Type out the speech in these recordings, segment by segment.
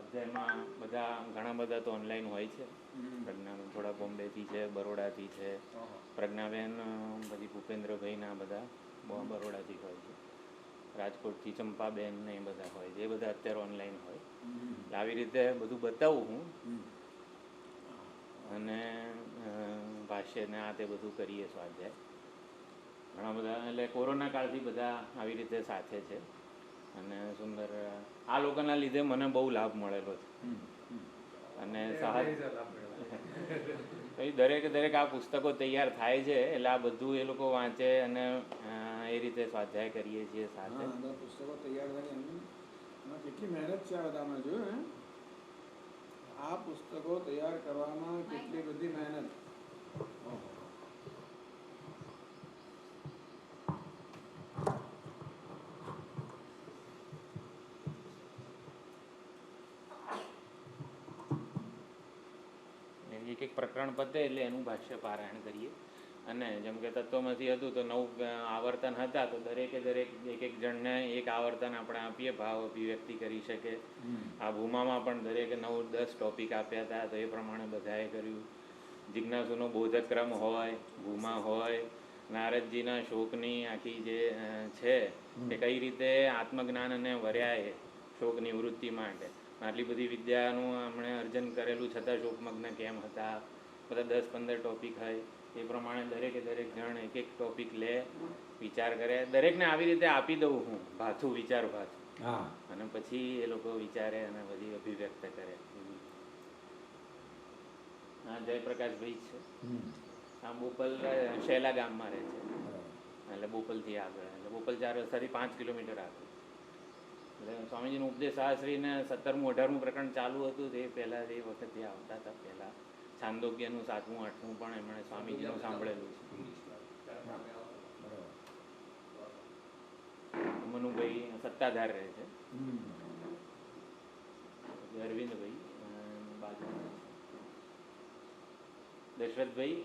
સ્વાધ્યાયમાં બધા ઘણા બધા તો ઓનલાઈન હોય છે. પ્રજ્ઞાબેન થોડા બોમ્બેથી છે, બરોડાથી છે, પ્રજ્ઞાબેન પછી ભૂપેન્દ્રભાઈના બધા બરોડાથી હોય છે, રાજકોટથી ચંપાબેન ને એ બધા હોય છે. એ બધા અત્યારે ઓનલાઈન હોય. એટલે આવી રીતે બધું બતાવું હું અને ભાષ્ય ને આ તે બધું કરીએ સ્વાધ્યાય ઘણા બધા. એટલે કોરોના કાળથી બધા આવી રીતે સાથે છે અને સુંદર આ લોકોના લીધે મને બહુ લાભ મળેલો છે. અને દરેક આ પુસ્તકો તૈયાર થાય છે એટલે આ બધું એ લોકો વાંચે અને એ રીતે સ્વાધ્યાય કરીએ છીએ સાથે. પુસ્તકો તૈયાર થાય એમની કેટલી મહેનત છે આ બધામાં જોયું ને. આ પુસ્તકો તૈયાર કરવામાં કેટલી બધી મહેનત. એક પ્રકરણ પતે એટલે એનું ભાષ્ય પારાયણ કરીએ. અને જેમ કે તત્વમાંથી હતું તો 9 આવર્તન હતા તો દરેક એક જણને એક આવર્તન આપણે આપીએ, ભાવ અભિવ્યક્તિ કરી શકે. આ ભૂમામાં પણ દરેકે 9-10 ટોપિક આપ્યા હતા તો એ પ્રમાણે બધાએ કર્યું. જિજ્ઞાસુનો બોધક્રમ હોય, ભૂમા હોય, નારદજીના શોકની આખી જે છે કે કઈ રીતે આત્મજ્ઞાનને વર્યાએ શોક નિવૃત્તિ માટે આટલી બધી વિદ્યાનું આપણે અર્જન કરેલું છતાં શોકમગ્ન કેમ હતા. બધા 10-15 ટોપિક હોય એ પ્રમાણે દરેક જણ એક ટોપિક લે, વિચાર કરે. દરેકને આવી રીતે આપી દઉં હું ભાથું, વિચાર ભાથું, અને પછી એ લોકો વિચારે અને પછી અભિવ્યક્ત કરે. હા, જયપ્રકાશભાઈ છે. આ બોપલ શેલા ગામમાં રહે છે. એટલે બોપલથી આગળ, એટલે બોપલ 4 રસ્તાથી 5 કિલોમીટર આગળ. એટલે સ્વામીજીનું ઉપદેશ શાસ્ત્રીને 17મું 18મું પ્રકરણ ચાલુ હતું તે પહેલાં એ વખતથી આવતા હતા. પહેલાં છાંદોગ્યનું 7મું 8મું પણ એમણે સ્વામીજીનું સાંભળેલું છે. મનુભાઈ સત્તાધાર રહે છે. અરવિંદભાઈ બાજુ, દશરથભાઈ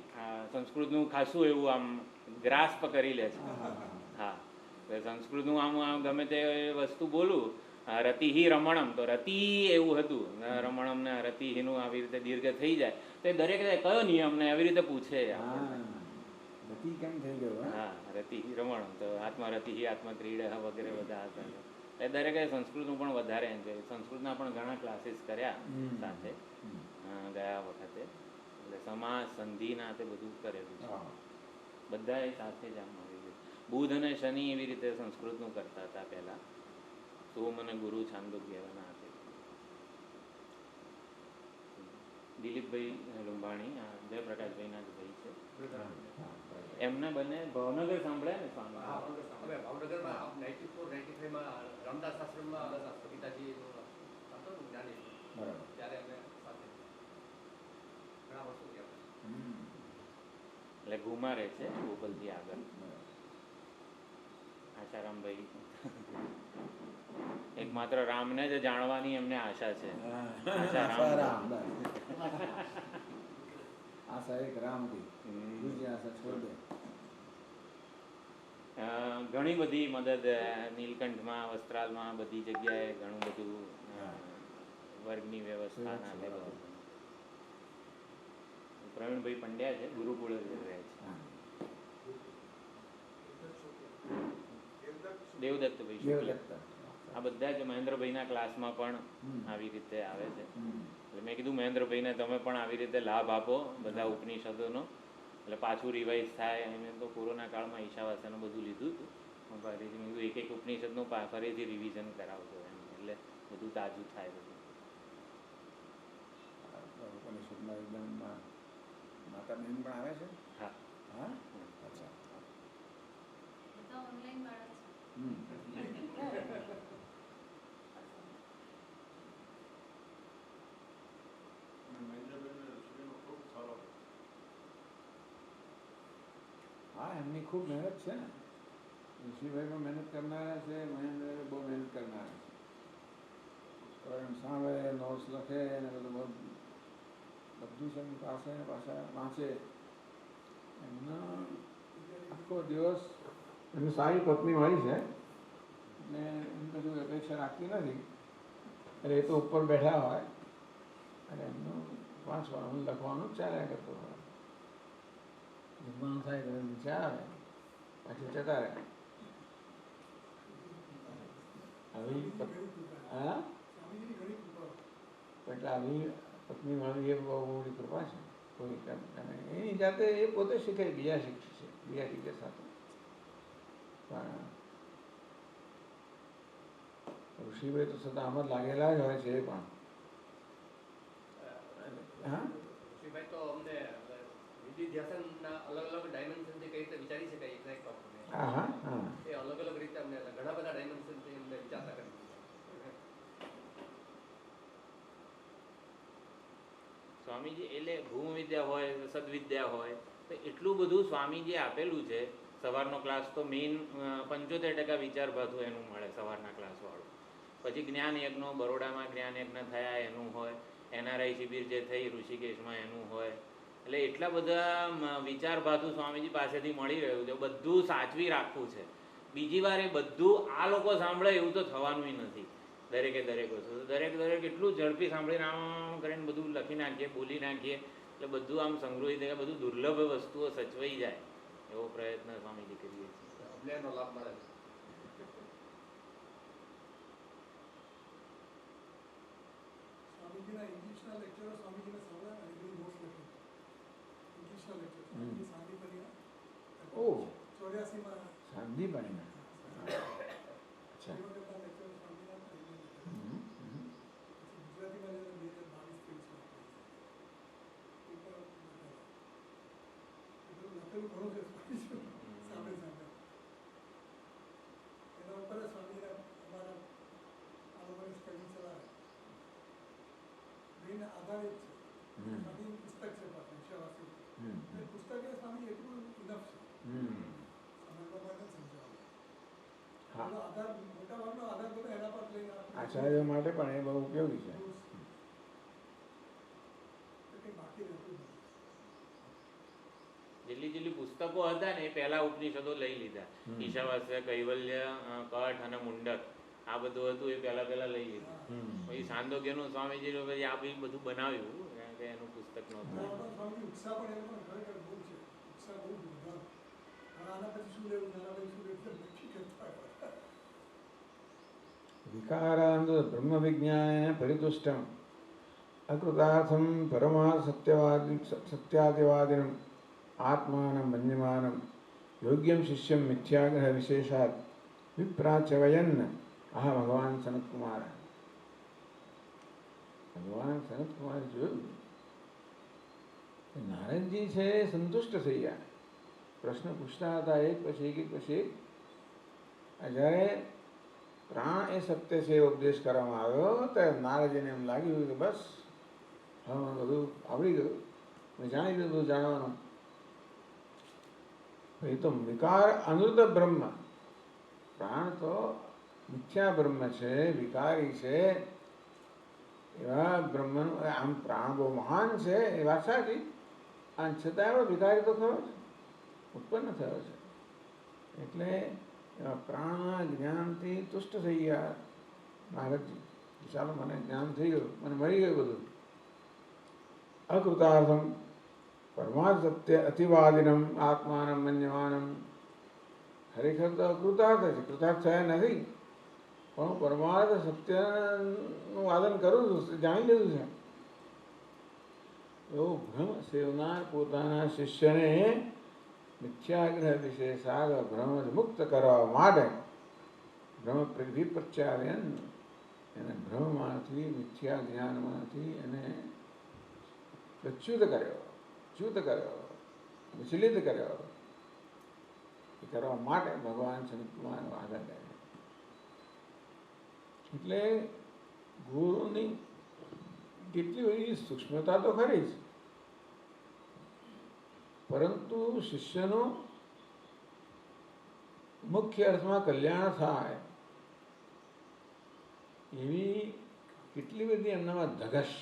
સંસ્કૃતનું ખાસું એવું આમ ગ્રાસ્પ કરી લે છે. હા, સંસ્કૃતનું આમ ગમે તે વસ્તુ બોલું, રતિહિ રમણમ, તો રતિ એવું હતું, રમણમ ને રતિહિનું આવી રીતે દીર્ઘ થઈ જાય તો એ દરેક કયો નિયમ ને એવી રીતે પૂછે. હા, રતિહિ રમણમ, તો આત્મા રતિહિ આત્મા ક્રીડા વગેરે બધા હતા. એ દરેકે સંસ્કૃતનું પણ વધારે એન્જોય, સંસ્કૃતના પણ ઘણા ક્લાસીસ કર્યા સાથે ગયા વખતે. એટલે સમાસ સંધિના તે બધું કરેલું છે. બધા એ સાથે જ આમ આવી ગયું. બુધ અને શનિ એવી રીતે સંસ્કૃતનું કરતા હતા પહેલા. સોમ અને ગુરુ છાંદોગ્યના હતા. દિલીપભાઈ લુંબાણી જયપ્રકાશભાઈના જ ભાઈ છે. એમને બંને ભાવનગર સાંભળ્યા ને સ્વામી? ભાવનગરમાં 94-95 રામદાસ આશ્રમમાં પિતાજી ત્યારે અમે સાથે ઘણા વર્ષો થયા. એટલે ઘુમા રહે છે ગોકલથી આગળ. આશારામભાઈ એક માત્ર રામને જ જાણવાની એમને આશા છે. ઘણી બધી મદદ નીલકંઠમાં, વસ્ત્રાલમાં, બધી જગ્યાએ ઘણું બધું વર્ગની વ્યવસ્થાના છે બધું. પ્રવીણભાઈ પંડ્યા છે, ગુરુકુળ રહે છે. દેવદત્તભાઈ શુક્લ, આ બધા જ મહેન્દ્રભાઈના ક્લાસમાં પણ આવી રીતે આવે છે. એટલે મેં કીધું મહેન્દ્રભાઈને તમે પણ આવી રીતે લાભ આપો બધા ઉપનિષદોનો, એટલે પાછું રિવાઇઝ થાય. એમ તો કોરોના કાળમાં ઈશાવાસ્યનું બધું લીધું હતું, ફરીથી મેં કીધું એક ઉપનિષદનું ફરીથી રિવિઝન કરાવતો એમ, એટલે બધું તાજું થાય. બધું ઉપનિષદમાં એકદમ માતા બહેન પણ આવે છે. હા, હા, અચ્છા. ઓનલાઈન વાળા હા, એમની ખૂબ મહેનત છે ને. ઋષિભાઈ પણ મહેનત કરનારા છે, મહેન્દ્રભાઈ બહુ મહેનત કરનારા છે. એમ સાંભળે, નોટ્સ લખે ને બધું છે એમની પાસે પાછા વાંચે. એમના આખો દિવસ એમની સારી પત્ની હોય છે એટલે એમ કશું અપેક્ષા રાખતી નથી, એટલે એ તો ઉપર બેઠા હોય અને એમનું વાંચવાનું લખવાનું જ ચાલ્યા કરતું હોય. જમવાનું થાય તો નીચે આવે પાછી જતા રહે. આવી હા એટલે આવી પત્ની મળવી એ બહુ મોટી કૃપા છે. કોઈ અને એની જાતે એ પોતે શીખે, બીજા શીખે છે, બીજા ટીચર સાથે. પણ ઋષિભાઈ તો સદા આમ જ લાગેલા જ હોય છે. એ પણ હા ઋષિભાઈ તો અમને વિધિ ધ્યાસનના અલગ અલગ ડાયમેન્શનથી કઈ રીતે વિચારી શકાય એક્ઝેક્ટ આપણને હા હા હા એ અલગ અલગ રીતે અમને ઘણા બધા ડાયમેન્શનથી અમને વિચારતા કરી દીધું. સ્વામીજી એટલે ભૂમ વિદ્યા હોય, સદવિદ્યા હોય, તો એટલું બધું સ્વામીજી આપેલું છે. સવારનો ક્લાસ તો મેઇન 75% વિચારભાતું એનું મળે સવારના ક્લાસવાળું. પછી જ્ઞાન યજ્ઞો બરોડામાં જ્ઞાન યજ્ઞ થયા એનું હોય, NRI શિબિર જે થઈ ઋષિકેશમાં એનું હોય. એટલે એટલા બધા વિચારભાતું સ્વામીજી પાસેથી મળી રહ્યું છે. બધું સાચવી રાખવું છે. બીજી વાર એ બધું આ લોકો સાંભળે એવું તો થવાનું નથી. દરેકે દરેક વસ્તુ દરેક એટલું ઝડપી સાંભળીને આમ કરીને બધું લખી નાખીએ, બોલી નાખીએ, એટલે બધું આમ સંગ્રહિત થાય, બધું દુર્લભ વસ્તુઓ સચવાઈ જાય એવો પ્રયત્ન સ્વામીજી કરીએ છીએ. અમને એનો લાભ મળે છે. સ્વામીજીના ઇંગ્લિશના લેક્ચરો સ્વામીજીને સાંભળ્યા અને એની નોટ્સ લખી. ઇંગ્લિશના લેક્ચર સ્વામીજી શાંતિપણીના ઓહ 84માં શાંતિપણીના અચ્છા એ વખતના લેક્ચરો સ્વામીજીના કરીને લખેલા. પછી ગુજરાતીમાં જયારે 2022-23માં એ પણ લખેલા. એ બધું લખેલું ઘણું છે સ્વામીજી સાંભળે સાંભળે. એના ઉપર જ સ્વામીજીના અમારા આ લોકોની સ્ટડી ચલાવે. મેઇન આધાર જ છે. સ્વામી પુસ્તક છે પાછું વિષયવાસી. એ પુસ્તક એ સ્વામી એટલું ઇનફ છે. સમજવા માટે સમજાવવા. હા આધાર મોટા ભાગનો આધાર બધો એના પર લઈને આચાર્યો માટે પણ એ બહુ ઉપયોગી છે. કંઈ બાકી રહેતું નથી. જેટલી પુસ્તકો હતા ને એ પહેલા ઉપનિષદો લઈ લીધા. ઈશાવાસ્ય, કૈવલ્ય, કઠ અને મુંડક આ બધું હતું એ પહેલા લઈ લીધું. પછી સાંદોગ્યનું સ્વામીજીનું પછી આ બી બધું બનાવ્યું કારણ કે એનું પુસ્તક નહોતું. સ્વામી ઉત્સાહ પણ એને પણ ખરેખર બહુ છે. ઉત્સાહ બહુ વધારે. આના પછી શું લેવું, આના પછી શું લેવું નક્કી કરતા હોય. વિકારાંત બ્રહ્મ વિજ્ઞાન પરિતુષ્ટમ અકૃતાર્થમ પરમા સત્યાદિવાદિનમ આત્માનમ મન્યમાનમ યોગ્યમ શિષ્યમ મિથ્યાગ્રહ વિશેષાત વિપ્રાચવયન આહ ભગવાન સનતકુમાર. ભગવાન સનતકુમાર જોયું નારદજી છે સંતુષ્ટ થઈ ગયા. પ્રશ્ન પૂછતા હતા એક પછી એક પછી એક. જ્યારે પ્રાણ એ સત્ય છે ઉપદેશ કરવામાં આવ્યો ત્યારે નારદજીને એમ લાગ્યું કે બસ હવે મને બધું આવડી ગયું, મેં જાણી લીધું બધું જાણવાનું. એ તો વિકાર અનૃત બ્રહ્મ, પ્રાણ તો મિથ્યા બ્રહ્મ છે, વિકારી છે. એવા બ્રહ્મનું આમ પ્રાણ બહુ મહાન છે એ વાત સાચી, અને છતાં એવો વિકારી તો ખરો છે, ઉત્પન્ન થયો છે. એટલે એવા પ્રાણના જ્ઞાનથી તુષ્ટ થઈ ગયા નારદજી. ચાલો મને જ્ઞાન થઈ ગયું, મને મળી ગયું બધું. અકૃતાર્થમ પરમાર્થ સત્ય અતિવાદિનમ આત્માનમ મન્યમાનમ. ખરેખર તો અકૃતાર્થ છે, કૃતાર્થ થયા નથી, પણ હું પરમાર્થ સત્યનું વાદન કરું છું, જાણી લીધું છે. એવો ભ્રમ સેવનાર પોતાના શિષ્યને મિથ્યાગ્રહ વિશેષાદ ભ્રમ મુક્ત કરવા માટે ભ્રમ વિપ્રચાર્યન, એને ભ્રમમાંથી મિથ્યા જ્ઞાનમાંથી એને ચ્યુત કર્યો, વિચલિત કર્યો. એ કરવા માટે ભગવાન સનતકુમાર આગળ ગયા. એટલે ગુરુની કેટલી બધી સૂક્ષ્મતા તો ખરી જ, પરંતુ શિષ્યનું મુખ્ય અર્થમાં કલ્યાણ થાય એવી કેટલી બધી એમનામાં ધગશ.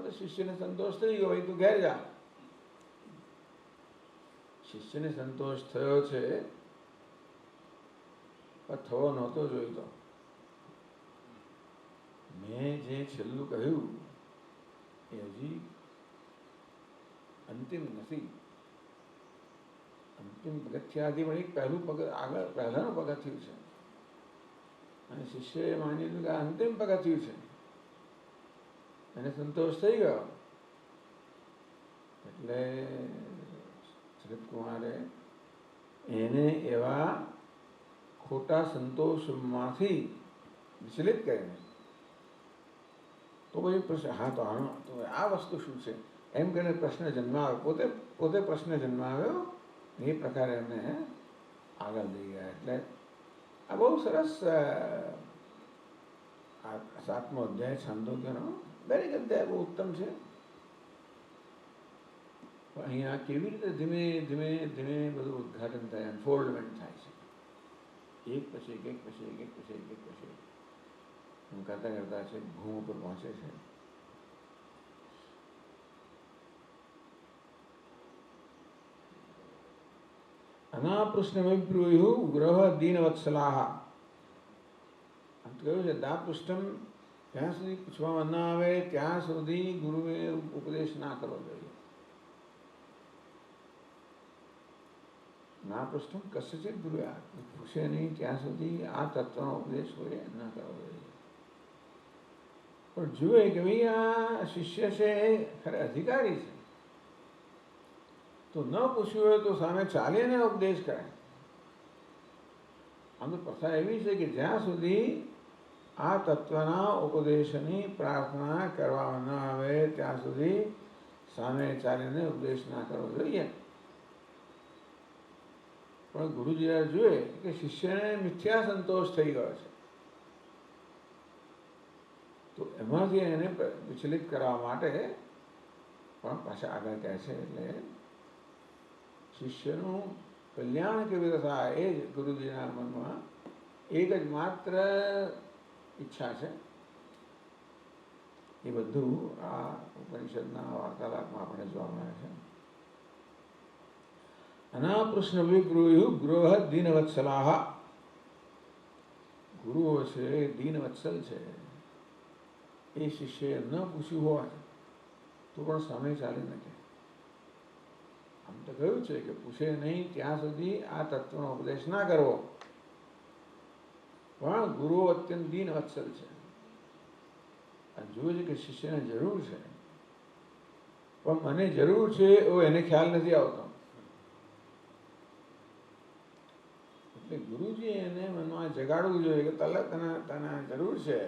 તો શિષ્યને સંતોષ થઈ ગયો, ભાઈ તું ઘેર જા. શિષ્યને સંતોષ થયો છે પણ થવો નહોતો જોઈતો. જે છેલ્લું કહ્યું એ હજી અંતિમ નથી. અંતિમ પગથિયાથી પણ એક પહેલું પહેલાનું પગથિયું છે, અને શિષ્યએ માની લીધું કે આ અંતિમ પગથિયું છે, એને સંતોષ થઈ ગયો. એટલે સનતકુમારે એને એવા ખોટા સંતોષમાંથી વિચલિત કરીને તો પછી પ્રશ્ન, હા તો આનો તો આ વસ્તુ શું છે એમ કરીને પ્રશ્ન જન્માવ્યો, પોતે પ્રશ્ન જન્માવ્યો. એ પ્રકારે એમને આગળ લઈ ગયા. એટલે આ બહુ સરસ આ 7મો અધ્યાય છાંદોગ્યનો દરેક અધ્યાય બહુ ઉત્તમ છે. પણ અહીંયા કેવી રીતે ધીમે ધીમે ધીમે બધું ઉદ્ઘાટન થાય, અનફોલ્ડમેન્ટ થાય છે, એક પછી એક પછી એક પછી એક પછી એમ કરતા કરતા છે ભૂમ ઉપર પહોંચે છે. અનાપૃષ્ણમબ્રુયુ ગ્રહ દીનવત્સલાહ. આમ તો કહ્યું છે દાપૃષ્ટમ, જ્યાં સુધી પૂછવામાં ન આવે ત્યાં સુધી ગુરુએ ઉપદેશ ના કરવો જોઈએ. ના પૃષ્ઠમ કસ્યચિત બ્રુયાત, પૂછે નહીં ત્યાં સુધી આ તત્વનો ઉપદેશ હોય ન કરવો જોઈએ. પણ જુએ કે ભાઈ આ શિષ્ય છે એ ખરે અધિકારી છે, તો ન પૂછ્યું હોય તો સામે ચાલીને ઉપદેશ કરે. આમ તો પ્રથા એવી છે કે જ્યાં સુધી આ તત્વના ઉપદેશની પ્રાર્થના કરવામાં ન આવે ત્યાં સુધી સામે ચાલીને ઉપદેશ ના કરવો જોઈએ. પણ ગુરુજી જુએ કે શિષ્યને મિથ્યા સંતોષ થઈ ગયો છે, તો એમાંથી એને વિચલિત કરવા માટે પણ પાછા આગળ કહે છે. એટલે શિષ્યનું કલ્યાણ કેવી રીતે થાય એ જ ગુરુજીના મનમાં એક જ માત્ર ઈચ્છા છે. એ બધું આ ઉપનિષદના વાર્તાલાપમાં આપણે જોવા મળે છે. અનાપૃષ્ણ વિબ્રુયુ ગૃહ દીનવત્સલાહ. ગુરુઓ છે દીનવત્સલ છે. એ શિષ્યએ ન પૂછ્યું હોય તો પણ સામે ચાલી નાખે. આમ તો કહ્યું છે કે પૂછે નહીં ત્યાં સુધી આ તત્વનો ઉપદેશ ના કરવો. પણ ગુરુઓ અત્યંત દીનવત્સલ છે અને જુએ છે કે શિષ્યને જરૂર છે, પણ મને જરૂર છે એવો એને ખ્યાલ નથી આવતો. એટલે ગુરુજી એને મનમાં જગાડવું જોઈએ કે તને જરૂર છે.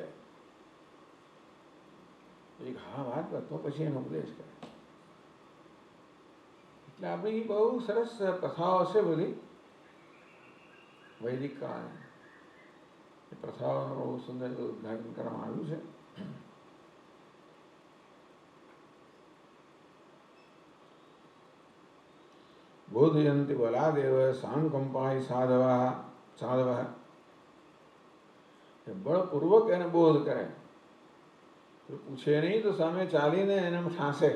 હા વાત તો પછી એનો ઉપદેશ કરે. એટલે આપણી બહુ સરસ પ્રથાઓ છે બધી વૈદિક કાળની. એ પ્રથાઓનું બહુ સુંદર ઉદ્ઘાટન કરવામાં આવ્યું છે. બોધયંતિ બલાદેવ સાનુકંપાય સાધવ. બળપૂર્વક એને બોધ કરે. પૂછે નહીં તો સામે ચાલીને એને ઠાંસે.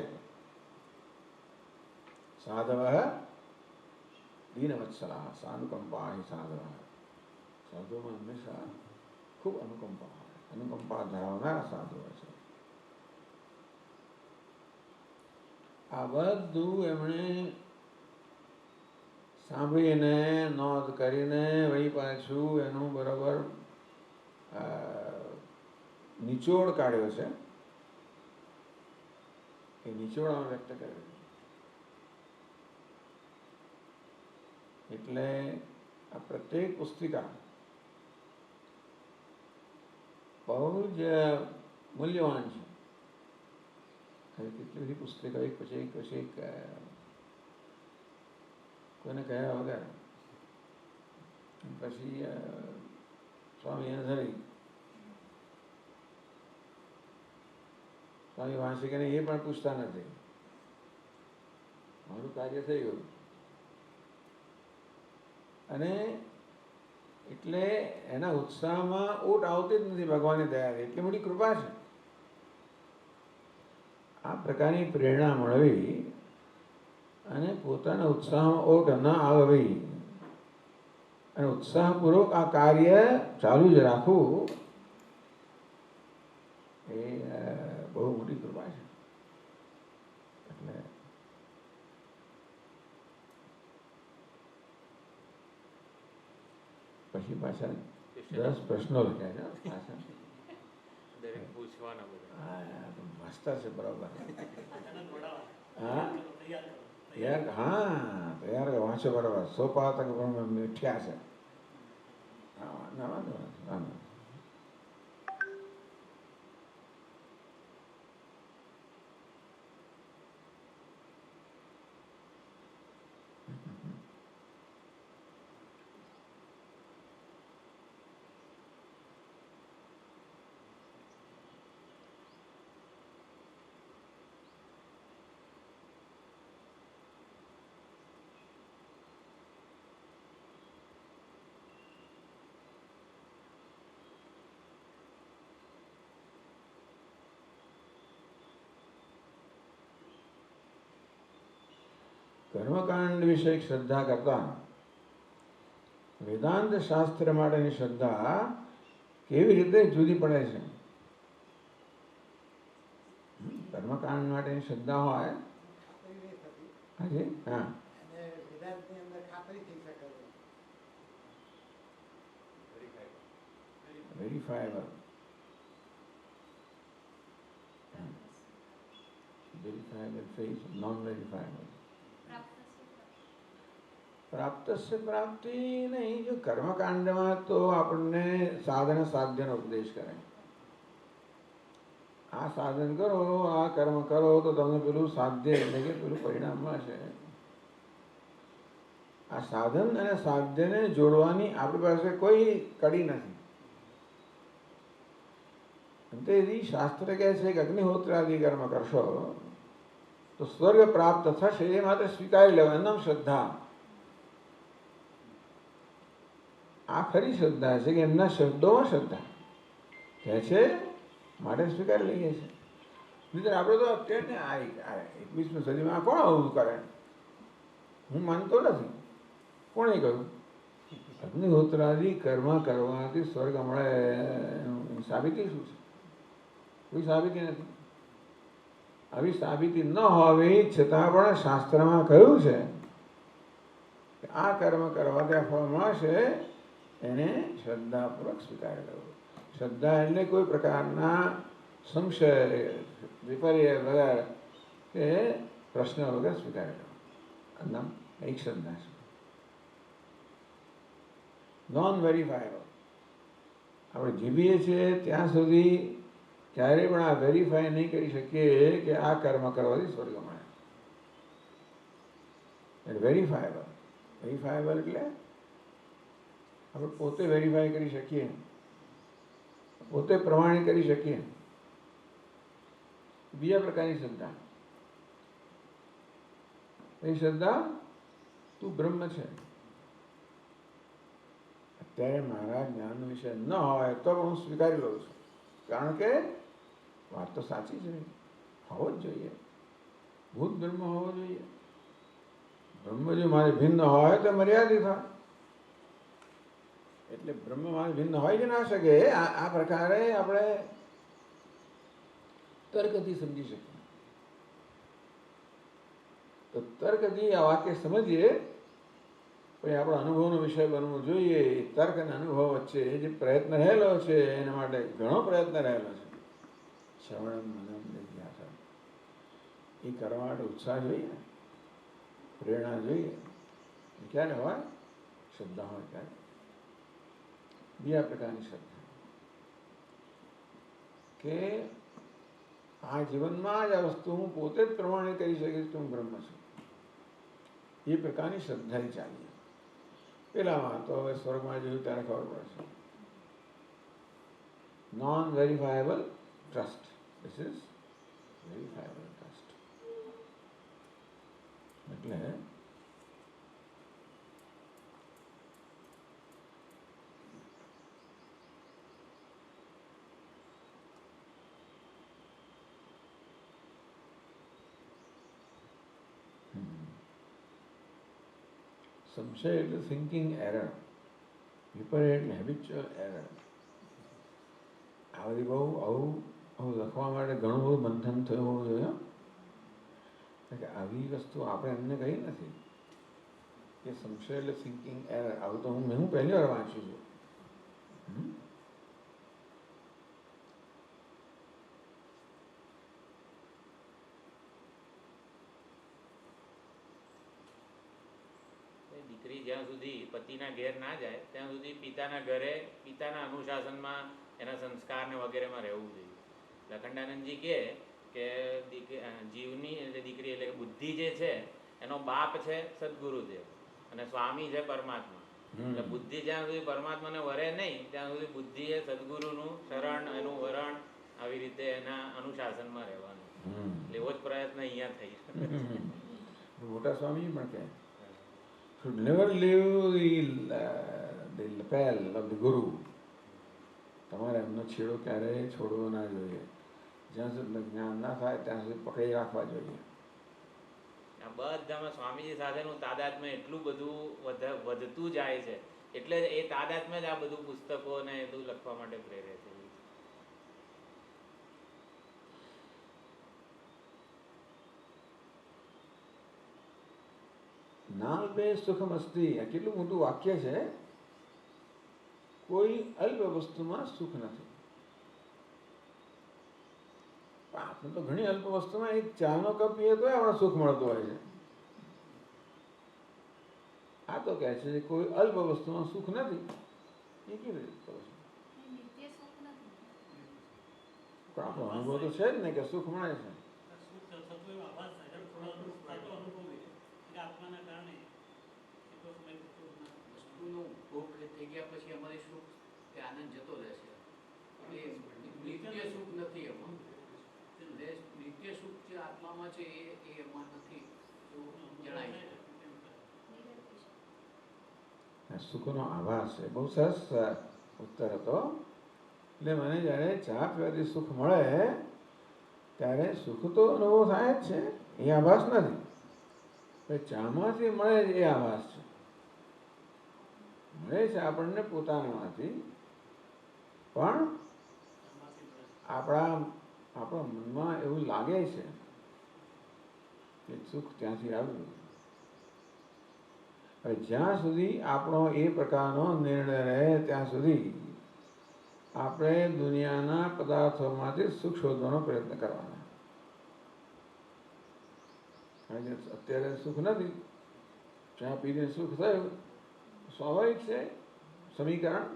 સાધવ દીનવત્સલા સાનુકંપાય સાધવ. સાધુમાં હંમેશા ખૂબ અનુકંપા ધરાવનારા સાધુ છે. આ બધું એમણે સાંભળીને નોંધ કરીને વળી પાછું એનું બરાબર નિચોડ કાઢ્યો છે. એ નિચોડ વ્યક્ત કર્યો. એટલે આ પ્રત્યેક પુસ્તિકા બહુ જ મૂલ્યવાન છે. કેટલી બધી પુસ્તિકા એક પછી એક કોઈને કહ્યા વગર પછી સ્વામી ધરી સ્વામી વાંચિકને એ પણ પૂછતા નથી. મારું કાર્ય થઈ ગયું. અને એટલે એના ઉત્સાહમાં ઓટ આવતી જ નથી. ભગવાનની દયાથી એટલી મોટી કૃપા છે. આ પ્રકારની પ્રેરણા મળવી અને પોતાના ઉત્સાહમાં ઓટ ન આવવી અને ઉત્સાહપૂર્વક આ કાર્ય ચાલુ જ રાખવું એ પછી પાછા 10 પ્રશ્નો લખ્યા છે પાછા. દરેક પૂછવાના બધા. હા તો મસ્ત છે બરાબર. હા યાર હા તૈયાર વાંચો બરાબર. 100 પાતક પણ મીઠ્યા છે. હા ના વાંધો નથી વાંધો નથી. કર્મકાંડ વિશે શ્રદ્ધા કરતા વેદાંત શાસ્ત્ર માટેની શ્રદ્ધા કેવી રીતે જુદી પડે છે? કર્મકાંડ માટેની શ્રદ્ધા હોય હાજી હા verifiable verifiable phase non verifiable પ્રાપ્ત છે પ્રાપ્તિ નહીં. જો કર્મકાંડમાં તો આપણને સાધન સાધ્યનો ઉપદેશ કરે. આ સાધન કરો આ કર્મ કરો તો તમને પેલું સાધ્ય એટલે કે પેલું પરિણામ મળશે. આ સાધન અને સાધ્યને જોડવાની આપણી પાસે કોઈ કડી નથી. તેથી શાસ્ત્ર કહે છે કે અગ્નિહોત્રાદિ કર્મ કરશો તો સ્વર્ગ પ્રાપ્ત થશે એ માટે સ્વીકારી લેવા. એનું શ્રદ્ધા. આ ખરી શ્રદ્ધા છે કે એમના શબ્દોમાં શ્રદ્ધા કહે છે માટે સ્વીકારી લઈએ છીએ. મિત્રો આપણે તો અત્યારે 21મી સદીમાં કોણ આવું કરે? હું માનતો નથી. કોણે કહ્યું? અગ્નિહોત્રાદિ કર્મ કરવાથી સ્વર્ગ મળે સાબિતી શું છે? કોઈ સાબિતી નથી. આવી સાબિતી ન હોવી છતાં પણ શાસ્ત્રમાં કહ્યું છે કે આ કર્મ કરવાથી ફળ મળશે. એને શ્રદ્ધાપૂર્વક સ્વીકાર કરવો. શ્રદ્ધા એટલે કોઈ પ્રકારના સંશય વિપર્ય વગર કે પ્રશ્ન વગર સ્વીકાર કરવો. નામ એક શ્રદ્ધા છે. Non verifiable. આપણે જીવીએ છીએ ત્યાં સુધી ક્યારેય પણ આ વેરીફાય નહીં કરી શકીએ કે આ કર્મ કરવાથી સ્વર્ગ મળે. એટલે વેરીફાયેબલ. વેરીફાયેબલ એટલે આપણે પોતે વેરીફાઈ કરી શકીએ, પોતે પ્રમાણિત કરી શકીએ. બીજા પ્રકારની શ્રદ્ધા. એ શ્રદ્ધા તું બ્રહ્મ છે. અત્યારે મારા જ્ઞાન વિશે ન હોય તો હું સ્વીકારી લઉં છું. કારણ કે વાત તો સાચી છે. હોવો જ જોઈએ. ભૂત બ્રહ્મ હોવો જોઈએ. બ્રહ્મ જો મારે ભિન્ન હોય તો મર્યાદિત હોય. એટલે બ્રહ્મમાં ભિન્ન હોય જ ના શકે. આ પ્રકારે આપણે તર્કથી સમજી શકીએ. તો તર્કથી આ વાક્ય સમજીએ પછી આપણો અનુભવનો વિષય બનવો જોઈએ. તર્ક અને અનુભવ વચ્ચે જે પ્રયત્ન રહેલો છે એના માટે ઘણો પ્રયત્ન રહેલો છે. શ્રવણમ મનમ જિજ્ઞાસા એ કરવા માટે ઉત્સાહ જોઈએ, પ્રેરણા જોઈએ. ક્યારે હોય? શ્રદ્ધા હોય ત્યારે. બીજા પ્રકારની શ્રદ્ધા કે આ જીવનમાં જ આ વસ્તુ હું પોતે જ પ્રમાણિત કરી શકીશ કે હું બ્રહ્મ છું. એ પ્રકારની શ્રદ્ધા ચાલીએ. પેલામાં તો હવે સ્વર્ગમાં જોયું ત્યારે ખબર પડશે. Non verifiable trust. This is verifiable trust. એટલે સંશય એટલે થિંકિંગ એરર. વિપર્ય એટલે હેબિચ્યુઅલ એરર. આ બધી આવું લખવા માટે ઘણું બધું મંથન થયું હોવું જોઈએ. કે આવી વસ્તુ આપણે એમને કહી નથી કે સંશય એટલે થિંકિંગ એરર. આવું તો હું પહેલી વાર વાંચું છું. હમ? એ દીકરી જ્યાં સુધી પતિના ઘેર ના જાય ત્યાં સુધી પિતાના ઘરે પિતાના અનુશાસનમાં એના સંસ્કારને વગેરેમાં રહેવું જોઈએ. લખંડાનંદજી કહે કે જીવની એટલે દીકરી એટલે બુદ્ધિ જે છે એનો બાપ છે સદગુરુદેવ અને સ્વામી છે પરમાત્મા. એટલે બુદ્ધિ જ્યાં સુધી પરમાત્માને વરે નહીં ત્યાં સુધી બુદ્ધિ એ સદગુરુનું શરણ એનું વરણ આવી રીતે એના અનુશાસનમાં રહેવાનું. એટલે એવો જ પ્રયત્ન અહીંયા થઈ. મોટા સ્વામી પણ કહે should never leave the lapel of the guru. તમારે એમનો છેડો ક્યારેય છોડવો ના જોઈએ. જ્યાં સુધી જ્ઞાન ના થાય ત્યાં સુધી પકડી રાખવા જોઈએ. આ બધામાં સ્વામીજી સાથેનું તાદાત્મ્ય એટલું બધું વધતું જાય છે એટલે એ તાદાત્મ્ય જ આ બધું પુસ્તકો ને એ બધું લખવા માટે પ્રેરે છે. નાલ્પે સુખમસ્તી આ કેટલું મોટું વાક્ય છે. કોઈ અલ્પ વસ્તુમાં સુખ નથી. આપણે તો ઘણી અલ્પ વસ્તુમાં એક ચાનો કપ પીએ તો આપણે સુખ મળતું હોય છે. આ તો કહે છે કોઈ અલ્પ વસ્તુમાં સુખ નથી. એ કેવી રીતે કહો છો? પણ આપણો અનુભવ તો છે જ ને કે સુખ મળે છે. વસ્તુનું ભોગ થઈ ગયા પછી અમારી સુખ કે આનંદ જતો રહેશે. એ નિત્ય સુખ નથી એમાં. નિત્ય સુખ જે આત્મામાં છે એ એમાં નથી એવું જણાય છે. સુખનો આભાસ છે. બહુ સરસ ઉત્તર હતો. એટલે મને જ્યારે ચા પીવાથી સુખ મળે ત્યારે સુખ તો અનુભવ થાય જ છે, એ આભાસ નથી. ચામાંથી મળે એ આભાસ છે. મળે છે આપણને પોતાનામાંથી, પણ આપણા મનમાં એવું લાગે છે કે સુખ ત્યાંથી આવ્યું. હવે જ્યાં સુધી આપણો એ પ્રકારનો નિર્ણય રહે ત્યાં સુધી આપણે દુનિયાના પદાર્થોમાંથી સુખ શોધવાનો પ્રયત્ન કરવાનો. અત્યારે સુખ નથી, ચા પીને સુખ થયું, સ્વાભાવિક છે સમીકરણ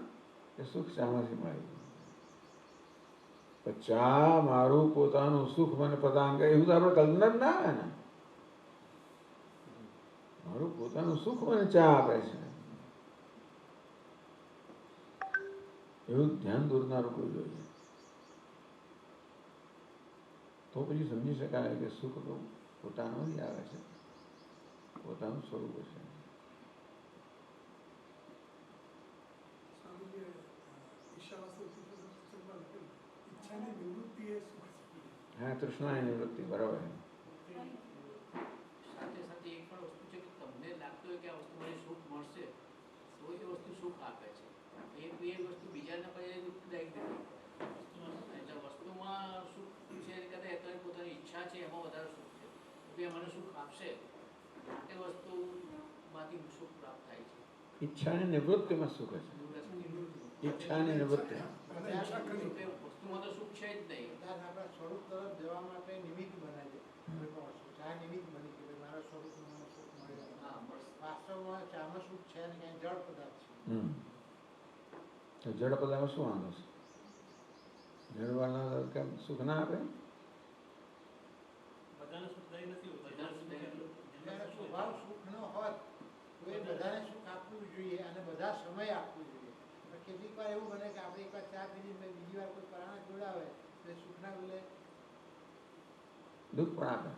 કે સુખ ચામાંથી મળે. પણ ચા મારું પોતાનું સુખ મને પ્રદાન કરે એવું તો આપણે કલ્પના જ ના આવે ને. મારું પોતાનું સુખ મને ચા આપે છે એવું ધ્યાન દોરનારું કોઈ જોઈએ તો પછી સમજી શકાય કે સુખ તો પોતાનું જ આવે છે, પોતાનું સ્વરૂપ છે. હા, તૃષ્ણાની નિવૃત્તિ બરાબર. સાથે સાથે એક પણ વસ્તુ છે કે તમને લાગતું હોય કે આ વસ્તુ મને સુખ મળશે તો એ વસ્તુ સુખ આપે છે. એ વસ્તુ બીજાના પાસે દુઃખદાયક નથી. એટલે વસ્તુમાં સુખ છે કરતા પોતાની ઈચ્છા છે એમાં વધારે સુખ છે. કે મને સુખ આપશે માટે વસ્તુમાંથી સુખ પ્રાપ્ત થાય છે. ઈચ્છાની નિવૃત્તિમાં સુખ છે. ઈચ્છાની નિવૃત્તિ વસ્તુમાં તો સુખ છે જ નહીં. આપણા સ્વરૂપ તરફ જવા માટે નિમિત્ત બને છે. ચા નિમિત્ત બની કે મારા સ્વરૂપનું મને સુખ મળે. વાસ્તવમાં ચામાં સુખ છે ને ક્યાંય જળ પદાર્થ છે. જળ પદાર્થમાં શું વાંધો છે? જળવાળા કેમ સુખ ના આપે? સ્વભાવ સુખ ન હોત તો એ બધાને સુખ આપવું જોઈએ અને બધા સમય આપવું જોઈએ. પણ કેટલીક વાર એવું બને કે આપણે એક વાર ચા પીધી બીજી વાર કોઈ પરાણા જોડાવે તો સુખના બદલે દુઃખ પણ આપે.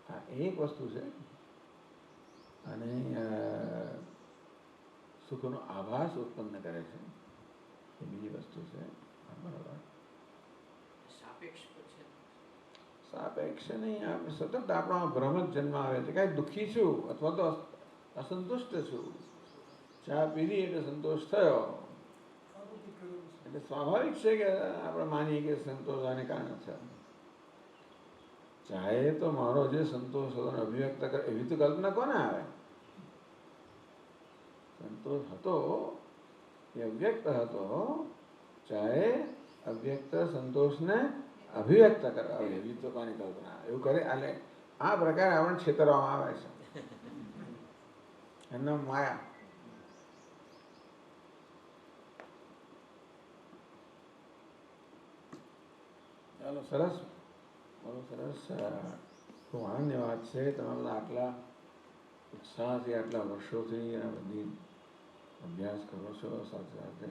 હા, એક વસ્તુ છે અને સુખનો આભાસ ઉત્પન્ન કરે છે એ બીજી વસ્તુ છે. બરાબર. સાપેક્ષ નહીં, આપણે સતત આપણા ભ્રમ જ જન્મ આવે છે. કાંઈ દુઃખી છું અથવા તો અસંતુષ્ટ છું, ચા પીધી એટલે સંતોષ થયો એટલે સ્વાભાવિક છે કે આપણે માનીએ કે સંતોષ આને કારણે થયો. ચાહે તો મારો જે સંતોષ હતો ને અભિવ્યક્ત કરે એવી તો કલ્પના કોને આવે? સંતોષ હતો એ અવ્યક્ત હતો, ચાહે અવ્યક્ત સંતોષને અભિવ્યક્ત કરાવે એવી તો કોની કલ્પના? એવું કરે એટલે આ પ્રકારે આપણને છેતરવામાં આવે છે. એમનો માયા. ચાલો સરસ, બહુ સરસ, ખૂબ આનંદની વાત છે. તમે બધા આટલા ઉત્સાહથી આટલા વર્ષોથી આ બધી અભ્યાસ કરો છો, સાથે સાથે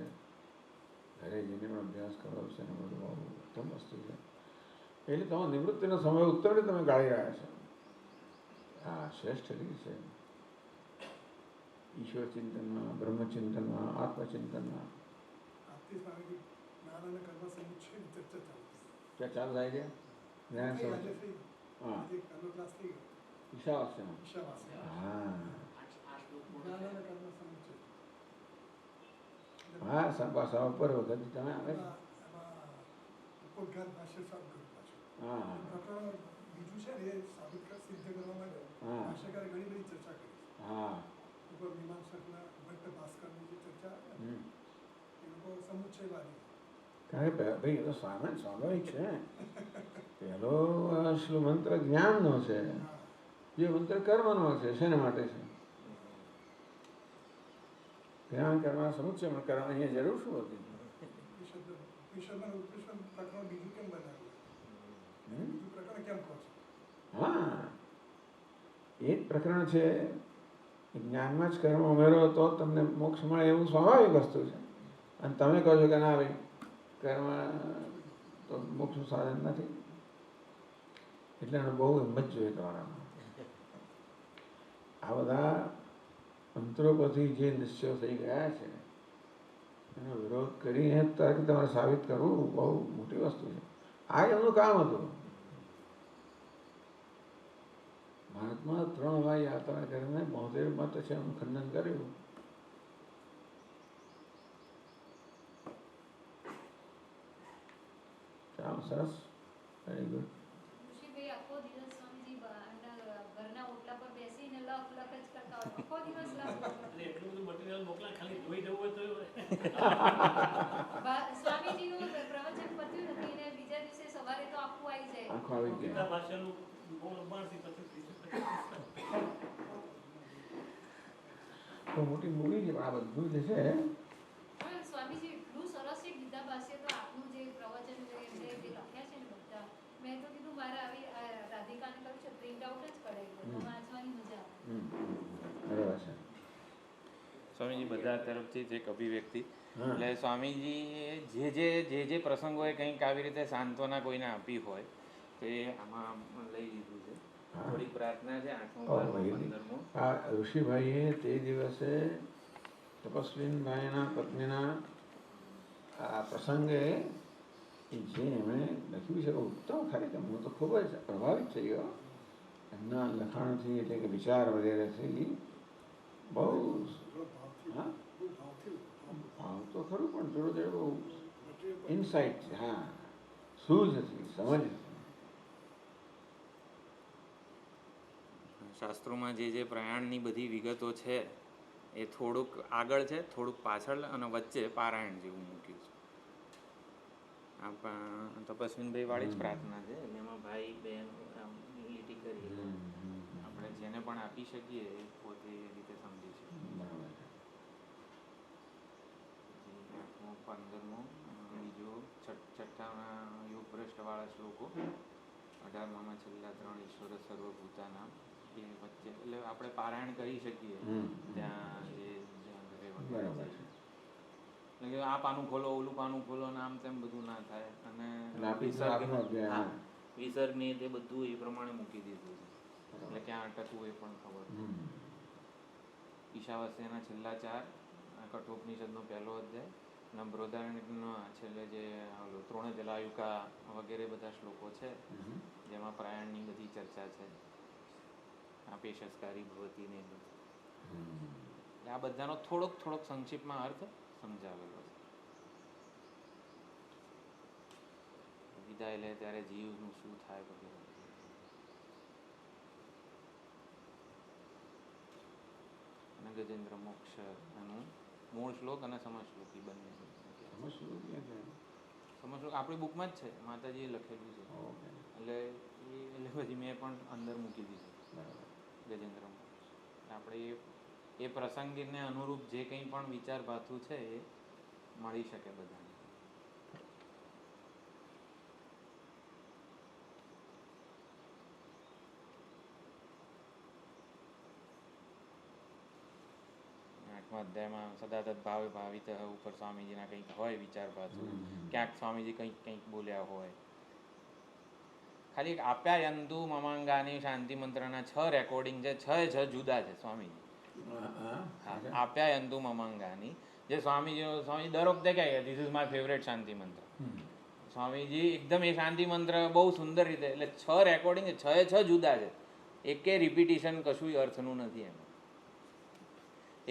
ઘરે જઈને પણ અભ્યાસ કરો છો અને બધું બહુ ઉત્તમ વસ્તુ છે. એટલે તમારો નિવૃત્તિનો સમય ઉત્તરથી તમે ગાળી રહ્યા છો. આ શ્રેષ્ઠ રીત છે ઈશ્વર ચિંતનમાં, બ્રહ્મચિંતનમાં, આત્મચિંતનમાં. આજથી સ્વામીજી જ્ઞાન અને કર્મ સમુચ્ચયની ચર્ચા ચાલુ છે. ક્યાં ચાલુ થાય છે? જ્ઞાન આજે સમજ. થઈ હા, આજે કર્મ ક્લાસ થઈ ગયો ઈશાવાસ્યમાં. ઈશાવાસ્ય. હા આ શ્લોક પૂરો જ્ઞાન થાય. અને કર્મ સમુચ્ચય. હા, સભા ઉપર વખત તમે આવે છે. એમાં ઉપોદ્ઘાત ભાષ્ય સાફ કર્યું પાછું. હા પ્રકરણ બીજું છે ને એ સાબિત સિદ્ધ કરવા માટે હા. ભાષ્યકારે ઘણી બધી ચર્ચા કરી છે. હા. ઉપર મીમાંસકના ભટ્ટ ભાસ્કરની જે ચર્ચા આવે ને એ લોકો સમુચ્ચયવાદી છે. કારણ કે ભાઈ એ તો સ્વાભાવિક છે. પહેલો મંત્ર જ્ઞાનનો છે, હા જે મંત્ર કર્મનો છે. શેના માટે છે? જ્ઞાન કર્મ સમુચ્ચયમાં કરવા અહીંયા જરૂર શું હતી? ઉપનિષદમાં પ્રકરણ બીજું કેમ બનાવ્યું? બીજું પ્રકરણ કેમ કહો છો? હા, એ જ પ્રકરણ છે. જ્ઞાનમાં જ કર્મ ઉમેરો તો તમને મોક્ષ મળે એવું સ્વાભાવિક વસ્તુ છે. અને તમે કહો છો કે ના ભાઈ કર્મ તો મોક્ષનું સાધન નથી. એટલે એનો બહુ હિંમત જોઈએ તમારામાં. આ બધા મંત્રો પછી જે નિશ્ચયો થઈ ગયા છે એનો વિરોધ કરીને તર્ક તમારે સાબિત કરવું બહુ મોટી વસ્તુ છે. આ એમનું કામ હતું. ભારતમાં 3 વાર યાત્રા કરીને 72 મત છે એનું ખંડન કર્યું. ચાલો સરસ, વેરી ગુડ. ઋષિભાઈ આખો દિવસ સ્વામીજી ઘરના ઓટલા પર બેસીને લખ લખ જ કરતા હોય. આખો દિવસ લખ લખ. એટલે એટલું બધું મટીરિયલ મોકલા, ખાલી જોઈ જવું હોય તો સ્વામીજીનું પ્રવચન પત્યું નથી ને બીજા દિવસે સવારે તો આખું આવી જાય. આખું આવી ગીતા ગયા. ભાષાનું ગુણ બાણથી પછી તો મોટી મૂવી છે પણ આ બધું જે છે પણ સ્વામીજી એટલું સરસ છે ગીતા ભાષ્ય તો આપનું જે પ્રવચન છે એમને જે લખ્યા છે ને બધા, મેં તો કીધું મારે આવી રાધિકાને કહ્યું છે પ્રિન્ટ આઉટ જ કરાવી તો વાંચવાની મજા આવે. બરાબર છે. સ્વામીજી બધા તરફથી જ એક અભિવ્યક્તિ. હા. એટલે સ્વામીજી જે પ્રસંગોએ કંઈક આવી રીતે સાંત્વના કોઈને આપી હોય તો એ આમાં લઈ લીધું છે. હા. થોડીક પ્રાર્થના છે 8મો, ઓ 12મો, ભાઈ, 15મો. આ ઋષિભાઈએ તે દિવસે તપસ્વીનભાઈના પત્નીના આ પ્રસંગે જે એમણે લખ્યું છે ઉત્તમ. ખરેખર હું તો ખૂબ જ પ્રભાવિત થઈ ગયો એમના લખાણથી, એટલે કે વિચાર વગેરેથી. બહુ હા, ભાવ તો ખરું પણ થોડું બહુ ઇનસાઇટ છે. હા, સૂઝ હતી, સમજ હતી. શાસ્ત્રોમાં જે પ્રયાણની બધી વિગતો છે એ થોડુંક આગળ છે, થોડુંક પાછળ અને વચ્ચે પારાયણ જેવું મૂક્યું છે. આ તપસ્વીનભાઈ વાળી જ પ્રાર્થના છે. એટલે એમાં ભાઈ બહેન આમ લીટી કરી એટલે આપણે જેને પણ આપી શકીએ એ પોતે એ રીતે સમજી શકીએ. બરાબર છે. 8મો, 15મો, બીજો છઠ્ઠાના યોગ ભ્રષ્ટવાળા શ્લોકો, 18માં છેલ્લા 3 ઈશ્વર સર્વભૂતાનામ, એ વચ્ચે એટલે આપણે પારાયણ કરી શકીએ ત્યાં જ્યાં ઘરે વગેરે બરાબર છે. એટલે કે આ પાનું ખોલો, ઓલું પાનું ખોલો ને આમ તેમ બધું ના થાય. અને વિસર્ગની તે બધું એ પ્રમાણે મૂકી દીધું છે. એટલે ક્યાં અટકવું એ પણ ખબર. ઈશાવાસ્યના છેલ્લા 4, કઠોપનિષદનો 1લો અધ્યાય, અને બૃહદારણ્યકનો છેલ્લે જે તૃણજલાયુકા વગેરે બધા શ્લોકો છે જેમાં પ્રયાણની બધી ચર્ચા છે. આ પેશસ્કારી ભવતી ને બધું. આ બધાનો થોડોક સંક્ષિપ્તમાં અર્થ સમજાવેલો છે. વિદાય લે ત્યારે જીવનું શું થાય વગેરે. ગજેન્દ્ર મોક્ષ એનું મૂળ શ્લોક અને સમશ્લોક એ બંને છે. સમજવું ક્યાં છે? સમશ્લોક આપણી બુકમાં જ છે, માતાજીએ લખેલું છે. ઓકે, એટલે પછી મેં પણ અંદર મૂકી દીધું બરાબર. ગજેન્દ્ર મોક્ષ. આપણે એ પ્રસંગીને અનુરૂપ જે કંઈ પણ વિચાર ભાથું છે એ મળી શકે બધાને. આઠમા અધ્યાયમાં સદાતત ભાવે ભાવિત ઉપર સ્વામીજીના કંઈક હોય વિચાર ભાથું, ક્યાંક સ્વામીજી કંઈક બોલ્યા હોય. ખાલી આપ્યાયંતુ મમાંગાની શાંતિ મંત્રના 6 રેકોર્ડિંગ છે, 6 જુદા છે સ્વામીજી. આપ્યાયંતુ મમાંગાની જે સ્વામીજી દર વખતે કહે ધીસ ઇઝ માય ફેવરેટ શાંતિ મંત્ર. સ્વામીજી એકદમ એ શાંતિ મંત્ર બહુ સુંદર રીતે, એટલે 6 રેકોર્ડિંગ છે, 6 જુદા છે, એકે રિપીટિશન કશું અર્થનું નથી એમાં.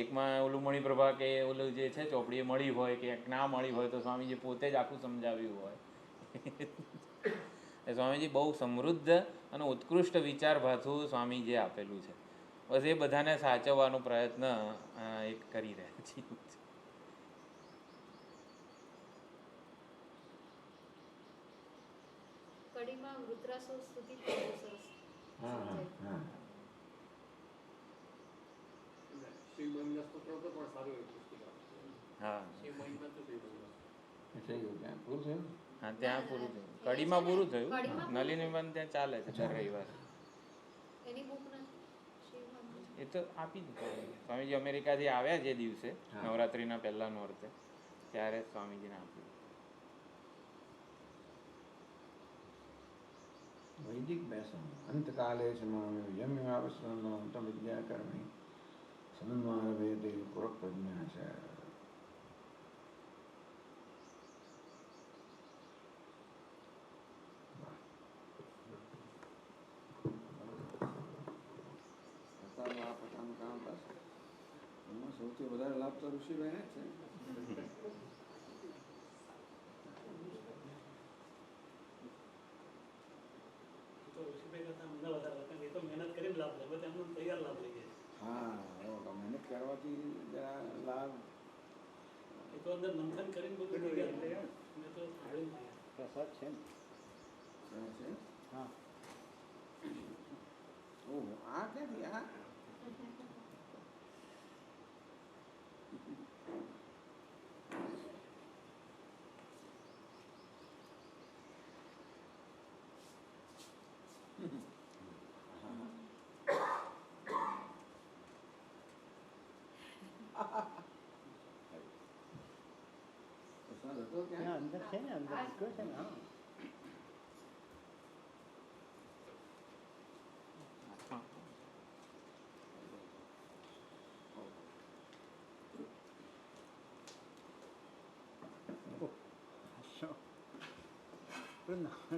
એકમાં ઓલું મણિપ્રભા કે ઓલું જે છે ચોપડીએ મળી હોય કે ના મળી હોય તો સ્વામીજી પોતે જ આખું સમજાવ્યું હોય. સ્વામીજી બહુ સમૃદ્ધ અને ઉત્કૃષ્ટ વિચાર ભાથું સ્વામીજીએ આપેલું છે. બસ એ બધાને સાચવવાનો પ્રયત્ન એક કરી રહ્યા છીએ. કડીમાં વૃત્રાસુર સ્તુતિ બહુ સરસ સમજાય. શિવ મહિમા સ્તોત્ર તો પણ સારું એવું પુસ્તક આપે છે. હા, શિવ મહિમા તો શિવ મહિમા. થઈ ગયું, ત્યાં પૂરું થયું. હા ત્યાં પૂરું થયું, કડીમાં પૂરું થયું. નલિનીબેન ત્યાં ચાલે છે દર રવિવારે. એની બુક નથી શિવ મંદિર. એ તો આપી દીધું. સ્વામીજી અમેરિકાથી આવ્યા જે દિવસે નવરાત્રિના પહેલા નોરતે ત્યારે સ્વામીજીને આપ્યું. વૈદિક બેસન અંતકાલે યમ્યાવસ્વંત વિદ્યાકર્મી સન્માન વેદે પુરક પ્રજ્ઞા છે. પોતાનું કામ બસ એમાં સૌથી વધારે લાભ તો ઋષિભાઈને જ છે. હા, મહેનત કરવાથી જરા લાભ પ્રસાદ છે ને. છે. હા, ઓહ, આ ક્યાંથી આ પ્રસાદ હતો ત્યાં ત્યાં. અંદર છે ને, અંદર મૂક્યો છે ને.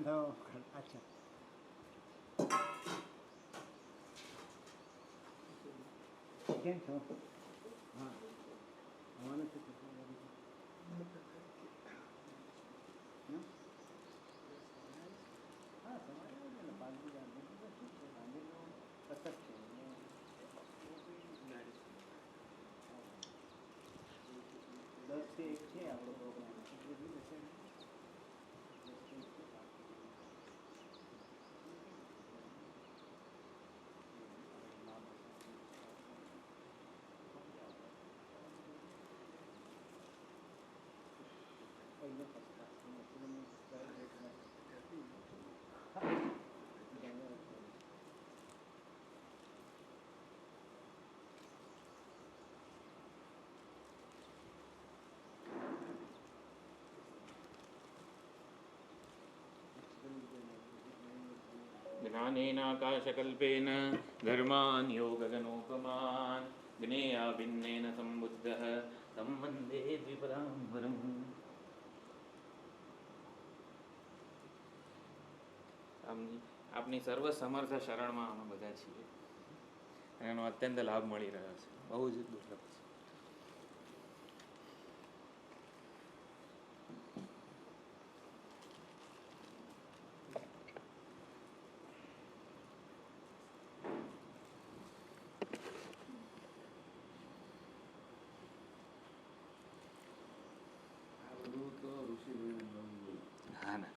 હા, અચ્છા. કેમ છો? હા, આવવાનું છે. હા, તમારે ને 5 શું છે, સાંજેનો સતત છે. 10 થી 1 છે આપણો પ્રોગ્રામ. જ્ઞાનેનાકાશકલ્પેન ધર્માન યોગગનોપમાન જ્ઞેયાભિન્નેન સંબુદ્ધઃ तं વંદે દ્વિપદાંબરં. આપની સર્વ સમર્થ શરણમાં અમે બધા છીએ. એનો અત્યંત લાભ મળી રહ્યો છે. બહુ જ દુર્લભ છે. ઋષિભાઈને